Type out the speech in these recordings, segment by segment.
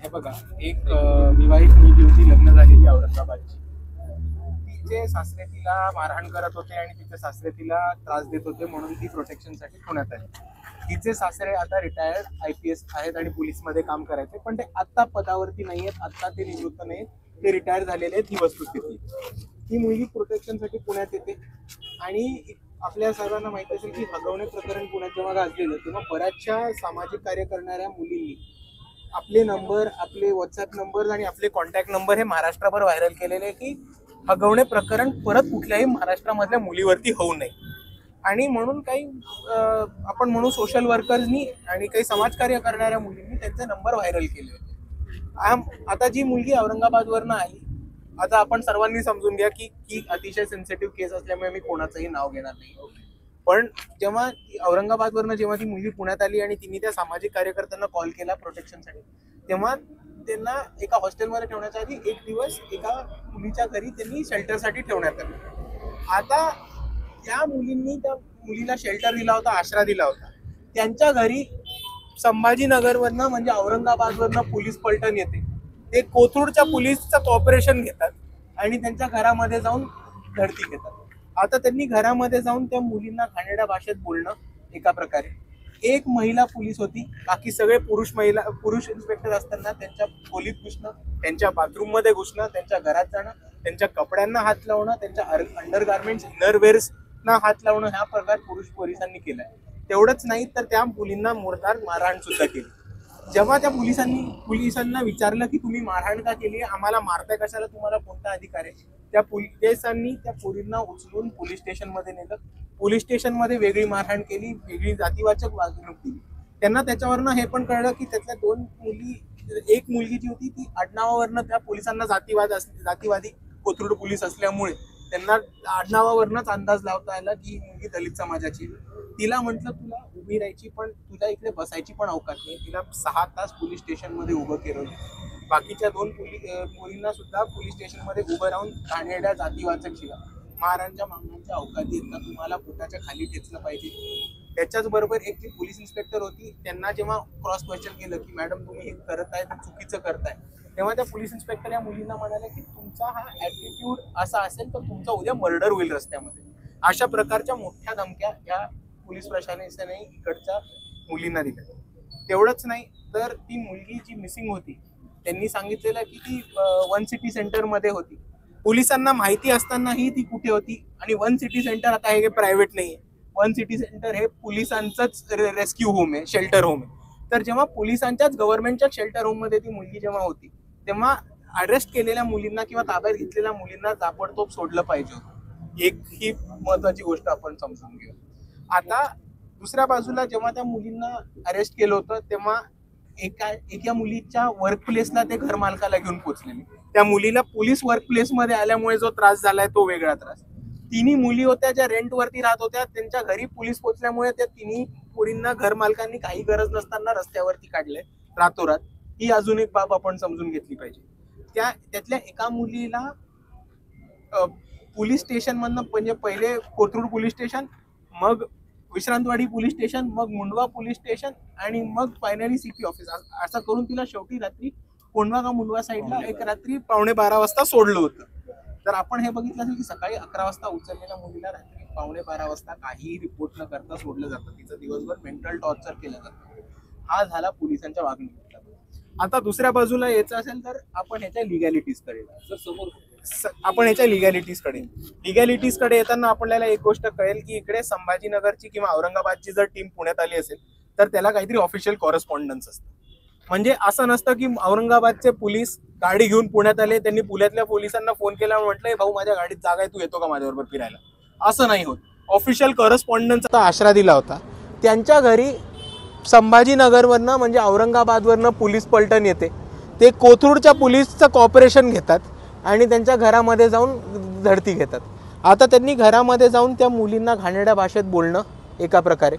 हे बघा, एक विवाहित मुलगी होती, लग्न झालेली औरंगाबादची. तिचे सासरे तिला मारहाण करत होते आणि तिचे सासरे तिला त्रास देत होते, म्हणून ती प्रोटेक्शनसाठी पुण्यात आली. तिचे सासरे आता रिटायर्ड IPS आहेत आणि पोलीसमध्ये काम करायचे, पण ते आत्ता पदावरती नाही आहेत, आत्ता ते निवृत्त नाहीत, ते रिटायर झालेले आहेत. ही वस्तुस्थिती. ही मुलगी प्रोटेक्शनसाठी पुण्यात येते आणि आपल्या सर्वांना माहित असेल की हगवणे प्रकरण पुण्यात जेव्हा गाजलेलं, तेव्हा बऱ्याचशा सामाजिक कार्य करणाऱ्या मुलींनी आपले नंबर, आपले व्हॉट्सअप नंबर आणि आपले कॉन्टॅक्ट नंबर हे महाराष्ट्रभर व्हायरल केलेले की हगवणे प्रकरण परत कुठल्याही महाराष्ट्रामधल्या मुलीवरती होऊ नये. आणि म्हणून काही आपण म्हणू सोशल वर्कर्सनी आणि काही समाजकार्य करणाऱ्या मुलींनी त्यांचे नंबर व्हायरल केले होते. आता जी मुलगी औरंगाबादवरनं आली, आता आपण सर्वांनी समजून घ्या की ही अतिशय सेन्सिटिव्ह केस असल्यामुळे मी कोणाचंही नाव घेणार नाही. पण जेव्हा औरंगाबादवरनं जेव्हा ती मुलगी पुण्यात आली आणि तिने त्या सामाजिक कार्यकर्त्यांना कॉल केला प्रोटेक्शनसाठी, तेव्हा त्यांना एका हॉस्टेलमध्ये ठेवण्याच्या आधी एक दिवस एका मुलीच्या घरी त्यांनी शेल्टरसाठी ठेवण्यात आलं. आता त्या मुलींनी त्या मुलीला शेल्टर दिला होता, आसरा दिला होता. त्यांच्या घरी संभाजीनगरवरनं म्हणजे औरंगाबादवरनं पोलीस पलटण येते. ते कोथरूडच्या पोलीसचं कॉपरेशन घेतात आणि त्यांच्या घरामध्ये जाऊन धडती घेतात. आता त्यांनी घरामध्ये जाऊन त्या मुलींना घाणेरड्या भाषेत बोलणं, एका प्रकारे. एक महिला पोलीस होती, बाकी सगळे पुरुष इन्स्पेक्टर असताना त्यांच्या खोलीत घुसणं, त्यांच्या बाथरूममध्ये घुसणं, त्यांच्या घरात जाणं, त्यांच्या कपड्यांना हात लावणं, त्यांच्या अंडरगार्मेंट्स इनरवेअर्सना हात लावणं, हा प्रकार पुरुष पोलिसांनी केलाय. तेवढंच नाही तर त्या मुलींना मुर्दार मारहाण सुद्धा केली. जेव्हा त्या पोलिसांना विचारलं की तुम्ही मारहाण का केली, आम्हाला मारताय कशाला, तुम्हाला कोणता अधिकार आहे, त्या पोलिसांनी त्या पोरींना उचलून पोलीस स्टेशनमध्ये नेलं. पोलीस स्टेशनमध्ये वेगळी मारहाण केली, वेगळी जातीवाचक वागणूक दिली. त्यांना त्याच्यावरनं हे पण कळलं की त्यातल्या दोन मुली, एक मुलगी जी होती ती आडनावावरनं त्या पोलिसांना जातीवादी कोथरूड पोलीस असल्यामुळे त्यांना आडनावावरनच अंदाज लावता आला की ही मुलगी दलित समाजाची. तिला म्हटलं तुला उभी राहायची पण तुला इकडे बसायची पण अवकाश नाही. तिला 6 तास पोलीस स्टेशनमध्ये उभं केलं. बाकीच्या 2 मुलींना सुद्धा पोलीस स्टेशनमध्ये उभं राहून घाणेरड्या जातीवाचक शिवा, महाराजांच्या मागण्यांच्या अवकाशी आहेत ना, तुम्हाला पोटाच्या खाली ठेचलं पाहिजे. त्याच्याच बरोबर एक जी पोलीस इन्स्पेक्टर होती, त्यांना जेव्हा क्रॉस क्वेश्चन केलं की मॅडम तुम्ही हे करत आहे, चुकीचं करताय, तेव्हा त्या पोलीस इन्स्पेक्टर या मुलींना म्हणाले की तुमचा हा ॲटिट्यूड असा असेल तर तुमचा उद्या मर्डर होईल रस्त्यामध्ये. अशा प्रकारच्या मोठ्या धमक्या या पोलीस प्रशासनाने इकडच्या मुलींना दिल्या. तेवढंच नाही तर ती मुलगी जी मिसिंग होती, त्यांनी सांगितलेलं की ती 1 सिटी सेंटरमध्ये होती. पोलिसांना माहिती असतानाही ती कुठे होती. आणि 1 सिटी सेंटर आता हे प्रायव्हेट नाही आहे. 1 सिटी सेंटर हे पोलिसांचंच रेस्क्यू होम आहे, शेल्टर होम आहे. तर जेव्हा पोलिसांच्याच गव्हर्नमेंटच्या शेल्टर होममध्ये ती मुलगी जेव्हा होती, तेव्हा अरेस्ट केलेल्या मुलींना किंवा ताब्यात घेतलेल्या मुलींना ताबडतोब सोडलं पाहिजे होतं. एक ही महत्वाची गोष्ट आपण समजून घेऊ. आता दुसऱ्या बाजूला जेव्हा त्या मुलींना अरेस्ट केलं होतं, तेव्हा एका मुलीच्या वर्क प्लेसला ते घर मालकाला घेऊन पोहोचलेले. त्या मुलीला पोलीस वर्क प्लेसमध्ये आल्यामुळे जो त्रास झालाय तो वेगळा त्रास. 3 मुली होत्या ज्या रेंटवरती राहत होत्या, त्यांच्या घरी पोलीस पोहोचल्यामुळे त्या 3 मुलींना घर मालकांनी काही गरज नसताना रस्त्यावरती काढले रातोरात. ही अजून एक बाब आपण समजून घेतली पाहिजे. त्यातल्या एका मुलीला पोलीस स्टेशन मधनं, म्हणजे पहिले कोथरूड पोलीस स्टेशन, मग विश्रांतवाडी पोलीस स्टेशन, मग मुंडवा पोलीस स्टेशन आणि मग फायनली CP ऑफिस, असं करून तिला शेवटी रात्री कोंढवा का मुंडवा साईडला एक रात्री 11:15 वाजता सोडलं होतं. तर आपण हे बघितलं असेल की सकाळी 11 वाजता उचललेल्या मुलीला रात्री 11:15 वाजता काहीही रिपोर्ट न करता सोडलं जातं. तिचं दिवसभर मेंटल टॉर्चर केलं जातं. हा झाला पोलिसांच्या वागणुकीचा. आता दुसऱ्या बाजूला यायचं असेल तर आपण ह्याच्या लिगॅलिटीजकडे येताना आपल्याला एक गोष्ट कळेल की इकडे संभाजीनगरची किंवा औरंगाबादची जर टीम पुण्यात आली असेल तर त्याला काहीतरी ऑफिशियल कॉरेस्पॉन्डन्स असतं. म्हणजे असं नसतं की औरंगाबादचे पोलीस गाडी घेऊन पुण्यात आले, त्यांनी पुण्यातल्या पोलिसांना फोन केला आणि म्हटलंय भाऊ माझ्या गाडीत जागा आहे, तू येतो का माझ्याबरोबर फिरायला. असं नाही होत. ऑफिशियल कॉरेस्पॉन्डन्सचा आसरा दिला होता. त्यांच्या घरी संभाजीनगरवरनं म्हणजे औरंगाबादवरनं पोलीस पलटण येते. ते कोथरूडच्या पोलीसचं कॉपरेशन घेतात आणि त्यांच्या घरामध्ये जाऊन धडती घेतात. आता त्यांनी घरामध्ये जाऊन त्या मुलींना घाणेरड्या भाषेत बोलणं, एका प्रकारे.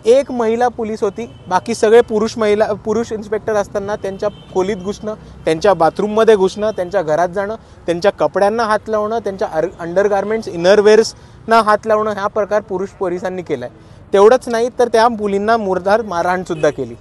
एक महिला पोलीस होती, बाकी सगळे पुरुष इन्स्पेक्टर असताना त्यांच्या खोलीत घुसणं, त्यांच्या बाथरूममध्ये घुसणं, त्यांच्या घरात जाणं, त्यांच्या कपड्यांना हात लावणं, त्यांच्या अंडरगार्मेंट्स इनरवेअर्सना हात लावणं, हा प्रकार पुरुष पोलिसांनी केला आहे. तेवढंच नाही तर त्या मुलींना मुर्दार मारहाण सुद्धा केली.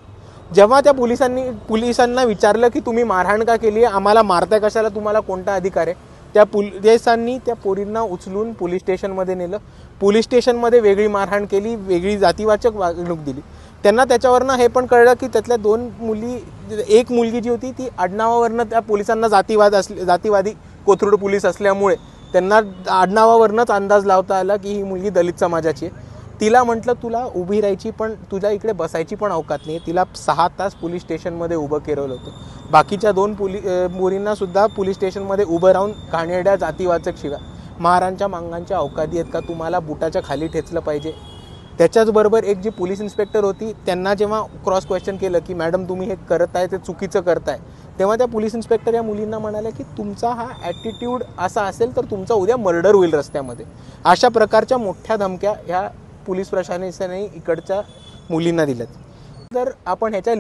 जेव्हा त्या पोलिसांना विचारलं की तुम्ही मारहाण का केली आहे, आम्हाला मारताय कशाला, तुम्हाला कोणता अधिकार आहे, त्या पोलिसांनी त्या पोरींना उचलून पोलीस स्टेशनमध्ये नेलं. पोलीस स्टेशनमध्ये वेगळी मारहाण केली, वेगळी जातीवाचक वागणूक दिली. त्यांना त्याच्यावरनं हे पण कळलं की त्यातल्या 2 मुली, एक मुलगी जी होती ती आडनावावरनं, त्या पोलिसांना जातीवादी कोथरूड पोलीस असल्यामुळे त्यांना आडनावावरनंच अंदाज लावता आला की ही मुलगी दलित समाजाची आहे. तिला म्हटलं तुला उभी राहायची पण, तुला इकडे बसायची पण अवकात नाही. तिला 6 तास पोलीस स्टेशनमध्ये उभं केलं होतं. बाकीच्या 2 मुलींना सुद्धा पोलीस स्टेशनमध्ये उभं राहून घाणेरड्या जातीवाचक शिव्या, महारांच्या मांगांच्या अवकाती आहेत का, तुम्हाला बुटाच्या खाली ठेचलं पाहिजे. त्याच्याचबरोबर एक जी पोलीस इन्स्पेक्टर होती, त्यांना जेव्हा क्रॉस क्वेश्चन केलं की मॅडम तुम्ही हे करत आहे ते चुकीचं करताय, तेव्हा त्या पोलीस इन्स्पेक्टर या मुलींना म्हणाल्या की तुमचा हा ॲटिट्यूड असा असेल तर तुमचा उद्या मर्डर होईल रस्त्यामध्ये. अशा प्रकारच्या मोठ्या धमक्या ह्या पोलीस प्रशासनाने इकडच्या मुलींना दिल्यात. तर आपण ह्याच्या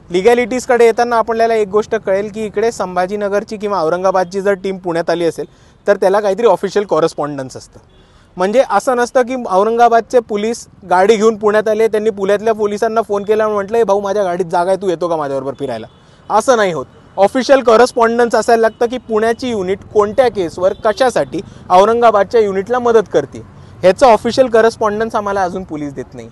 लिगॅलिटीजकडे येताना आपल्याला एक गोष्ट कळेल की इकडे संभाजीनगरची किंवा औरंगाबादची जर टीम पुण्यात आली असेल तर त्याला काहीतरी ऑफिशियल कॉरेस्पॉन्डन्स असतं. म्हणजे असं नसतं की औरंगाबादचे पोलीस गाडी घेऊन पुण्यात आले, त्यांनी पुण्यातल्या पोलिसांना फोन केला आणि म्हटलं भाऊ माझ्या गाडीत जागा आहे, तू येतो का माझ्याबरोबर फिरायला. असं नाही होत. ऑफिशियल कॉरेस्पॉन्डन्स असायला लागतं की पुण्याची युनिट कोणत्या केसवर कशासाठी औरंगाबादच्या युनिटला मदत करते, ह्याचं ऑफिशियल कॉरेस्पॉन्डन्स आम्हाला अजून पोलीस देत नाही.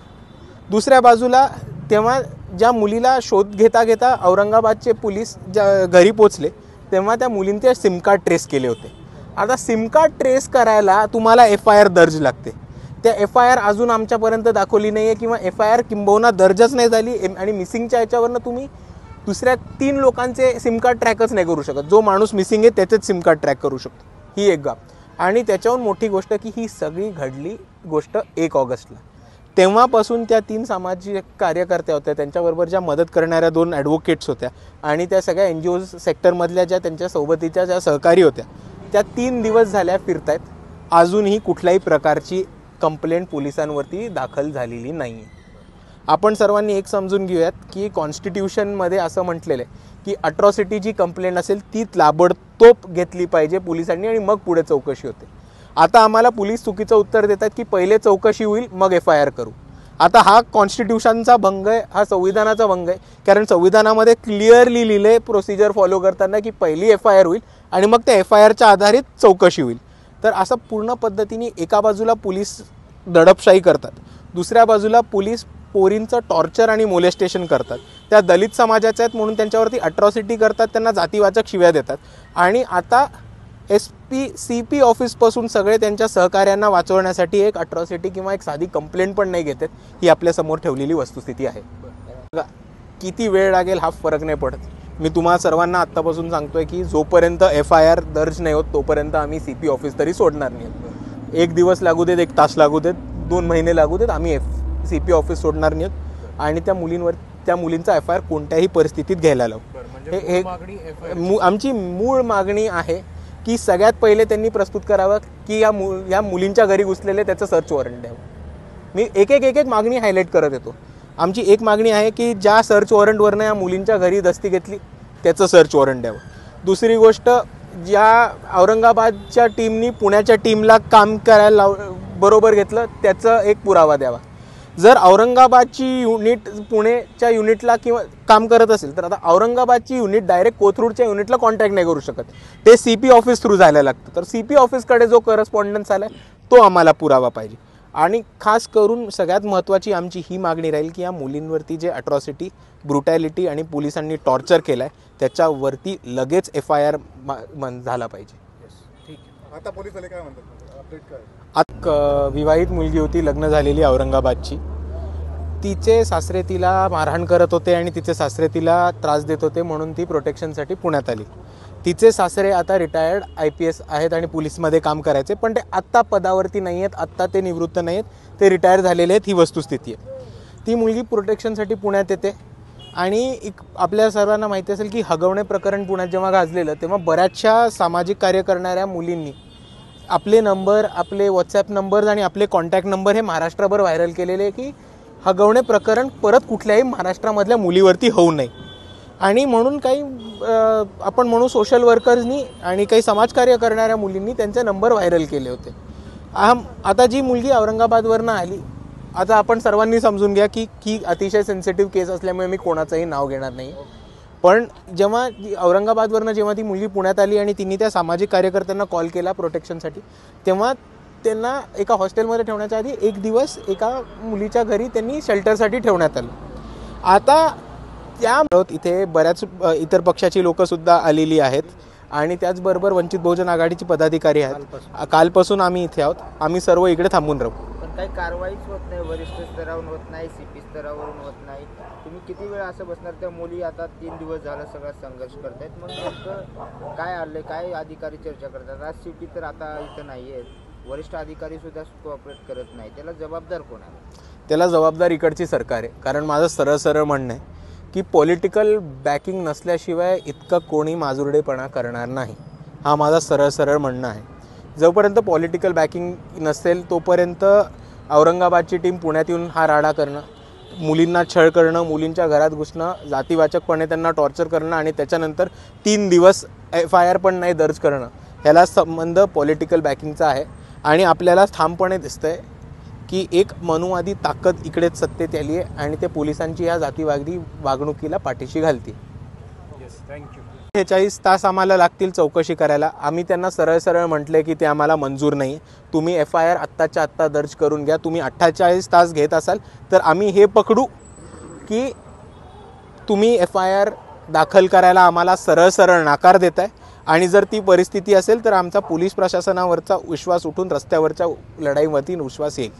दुसऱ्या बाजूला तेव्हा ज्या मुलीला शोध घेता घेता औरंगाबादचे पोलीस ज्या घरी पोचले तेव्हा त्या मुलींचे सिम कार्ड ट्रेस केले होते. आता सिम कार्ड ट्रेस करायला तुम्हाला FIR दर्ज लागते. त्या FIR अजून आमच्यापर्यंत दाखवली नाही आहे किंवा FIR किंबहुना दर्जच नाही झाली आणि मिसिंगच्या याच्यावरनं तुम्ही दुसऱ्या 3 लोकांचे सिम कार्ड ट्रॅकच नाही करू शकत. जो माणूस मिसिंग आहे त्याचेच सिम कार्ड ट्रॅक करू शकतो. ही एक गाप. आणि त्याच्याहून मोठी गोष्ट की ही सगळी घडली गोष्ट 1 ऑगस्टला. तेव्हापासून त्या 3 सामाजिक कार्यकर्त्या होत्या, त्यांच्याबरोबर ज्या मदत करणाऱ्या 2 ॲडव्होकेट्स होत्या आणि त्या सगळ्या NGOज सेक्टरमधल्या ज्या त्यांच्या सोबतीच्या ज्या सहकारी होत्या, त्या 3 दिवस झाल्या फिरतायत. अजूनही कुठल्याही प्रकारची कंप्लेंट पोलिसांवरती दाखल झालेली नाही आहे. आपण सर्वांनी एक समजून घेऊयात की कॉन्स्टिट्यूशनमध्ये असं म्हटलेलं आहे की अट्रॉसिटी जी कंप्लेंट असेल ती ताबडतोब घेतली पाहिजे पोलिसांनी आणि मग पुढे चौकशी होते. आता आम्हाला पोलीस चुकीचं उत्तर देतात की पहिले चौकशी होईल मग FIR करू. आता हा कॉन्स्टिट्यूशनचा भंग आहे, हा संविधानाचा भंग आहे. कारण संविधानामध्ये क्लिअरली लिहिलं आहे प्रोसिजर फॉलो करताना की पहिली FIR होईल आणि मग त्या FIRच्या आधारित चौकशी होईल. तर असं पूर्ण पद्धतीने एका बाजूला पोलीस दडपशाही करतात, दुसऱ्या बाजूला पोलीस पोरींचं टॉर्चर आणि मोलेस्टेशन करतात. त्या दलित समाजाच्या आहेत म्हणून त्यांच्यावरती अट्रॉसिटी करतात, त्यांना जातीवाचक शिव्या देतात. आणि आता CP ऑफिसपासून सगळे त्यांच्या सहकार्यांना वाचवण्यासाठी एक अट्रॉसिटी किंवा एक साधी कंप्लेंट पण नाही घेतात. ही आपल्यासमोर ठेवलेली वस्तुस्थिती आहे. किती वेळ लागेल हा फरक नाही पडत. मी तुम्हाला सर्वांना आत्तापासून सांगतोय की जोपर्यंत FIR दर्ज नाही होत तोपर्यंत आम्ही CP ऑफिस तरी सोडणार नाही. 1 दिवस लागू देत, 1 तास लागू देत, 2 महिने लागू देत, आम्ही CP ऑफिस सोडणार नाही. आणि त्या मुलींचा FIR कोणत्याही परिस्थितीत घ्यायला लावू. हे आमची मूळ मागणी आहे की सगळ्यात पहिले त्यांनी प्रस्तुत करावं की या मुलींच्या घरी घुसलेले त्याचं सर्च वॉरंट द्यावं. मी एक मागणी हायलाईट करत येतो. आमची एक मागणी आहे की ज्या सर्च वॉरंटवरनं या मुलींच्या घरी दस्ती घेतली त्याचं सर्च वॉरंट द्यावं. दुसरी गोष्ट, ज्या औरंगाबादच्या टीमनी पुण्याच्या टीमला काम करायला बरोबर घेतलं त्याचं एक पुरावा द्यावा. जर औरंगाबादची युनिट पुणेच्या युनिटला किंवा काम करत असेल तर आता औरंगाबादची युनिट डायरेक्ट कोथरूडच्या युनिटला कॉन्टॅक्ट नाही करू शकत, ते CP ऑफिस थ्रू जायला लागतं. तर CP ऑफिसकडे जो करस्पॉन्डन्स आला तो आम्हाला पुरावा पाहिजे. आणि खास करून सगळ्यात महत्त्वाची आमची ही मागणी राहील की या मुलींवरती जे अट्रॉसिटी, ब्रुटॅलिटी आणि पोलिसांनी टॉर्चर केलं आहे त्याच्यावरती लगेच FIR झाला पाहिजे. ठीक आहे. आता पोलीस आले काय म्हणतात, अपडेट काय? विवाहित मुलगी होती, लग्न झालेली औरंगाबादची. तिचे सासरे तिला मारहाण करत होते आणि तिचे सासरे तिला त्रास देत होते म्हणून ती प्रोटेक्शनसाठी पुण्यात आली. तिचे सासरे आता रिटायर्ड IPS आहेत आणि पोलीसमध्ये काम करायचे, पण ते आत्ता पदावरती नाही आहेत, आत्ता ते निवृत्त नाही आहेत, ते रिटायर झालेले आहेत. ही वस्तुस्थिती आहे. ती मुलगी प्रोटेक्शनसाठी पुण्यात येते आणि आपल्या सर्वांना माहिती असेल की हगवणे प्रकरण पुण्यात जेव्हा गाजलेलं तेव्हा बऱ्याचशा सामाजिक कार्य करणाऱ्या मुलींनी आपले नंबर, आपले WhatsApp नंबर्स आणि आपले कॉन्टॅक्ट नंबर हे महाराष्ट्रभर व्हायरल केलेले की हगवणे प्रकरण परत कुठल्याही महाराष्ट्रामधल्या मुलीवरती होऊ नये. आणि म्हणून काही आपण म्हणू सोशल वर्कर्सनी आणि काही समाजकार्य करणाऱ्या मुलींनी त्यांचे नंबर व्हायरल केले होते. आता जी मुलगी औरंगाबादवरनं आली आता आपण सर्वांनी समजून घ्या की ही अतिशय सेन्सिटिव्ह केस असल्यामुळे मी कोणाचंही नाव घेणार नाही. पण जेव्हा औरंगाबादवरनं जेव्हा ती मुलगी पुण्यात आली आणि तिने त्या सामाजिक कार्यकर्त्यांना कॉल केला प्रोटेक्शनसाठी, तेव्हा त्यांना एका हॉस्टेलमध्ये ठेवण्याच्या आधी एक दिवस एका मुलीच्या घरी त्यांनी शेल्टरसाठी ठेवण्यात आलं. आता त्या इथे बऱ्याच इतर पक्षाची लोकंसुद्धा आलेली आहेत आणि त्याचबरोबर वंचित बहुजन आघाडीचे पदाधिकारी आहेत. कालपासून आम्ही इथे आहोत. आम्ही सर्व इकडे थांबून राहू. पण काही कारवाईच होत नाही, वरिष्ठ स्तरावरून होत नाही, CP स्तरावरून होत नाही. तुम्ही किती वेळ असं बसणार? त्या मुली आता 3 दिवस झाला सगळा संघर्ष करतायत. मग नेमकं काय आलंय? काय अधिकारी चर्चा करतात? आज CP तर आता इथं नाही आहेत, वरिष्ठ अधिकारी सुद्धा कोऑपरेट करत नाही. त्याला जबाबदार कोण आहे? त्याला जबाबदार इकडची सरकार आहे. कारण माझं सरळ म्हणणं आहे की पॉलिटिकल बॅकिंग नसल्याशिवाय इतकं कोणी माजुरडेपणा करणार नाही. हा माझा सरळ म्हणणं आहे. जोपर्यंत पॉलिटिकल बॅकिंग नसेल तोपर्यंत औरंगाबादची टीम पुण्यात येऊन हा राडा करणं, मुलींना छळ करणं, मुलींच्या घरात घुसणं, जातीवाचकपणे त्यांना टॉर्चर करणं आणि त्याच्यानंतर 3 दिवस FIR पण नाही दर्ज करणं, ह्याला संबंध पॉलिटिकल बॅकिंगचा आहे. आणि आपल्याला ठामपणे दिसतंय की एक मनुवादी ताकद इकडेच सत्तेत आली आहे आणि ते पोलिसांची या जातीवादी वागणुकीला पाठीशी घालते. 46 तास आम्हाला लागतील चौकशी करायला. आम्ही त्यांना सरळ म्हटले की ते आम्हाला मंजूर नाही. तुम्ही FIR आत्ताच्या आत्ता दर्ज करून घ्या. तुम्ही 48 तास घेत असाल तर आम्ही हे पकडू की तुम्ही FIR दाखल करायला आम्हाला सरळ नकार देताय. आणि जर ती परिस्थिती असेल तर आमचा पोलीस प्रशासनावरचा विश्वास उठून रस्त्यावरच्या लढाईवरती विश्वास येईल.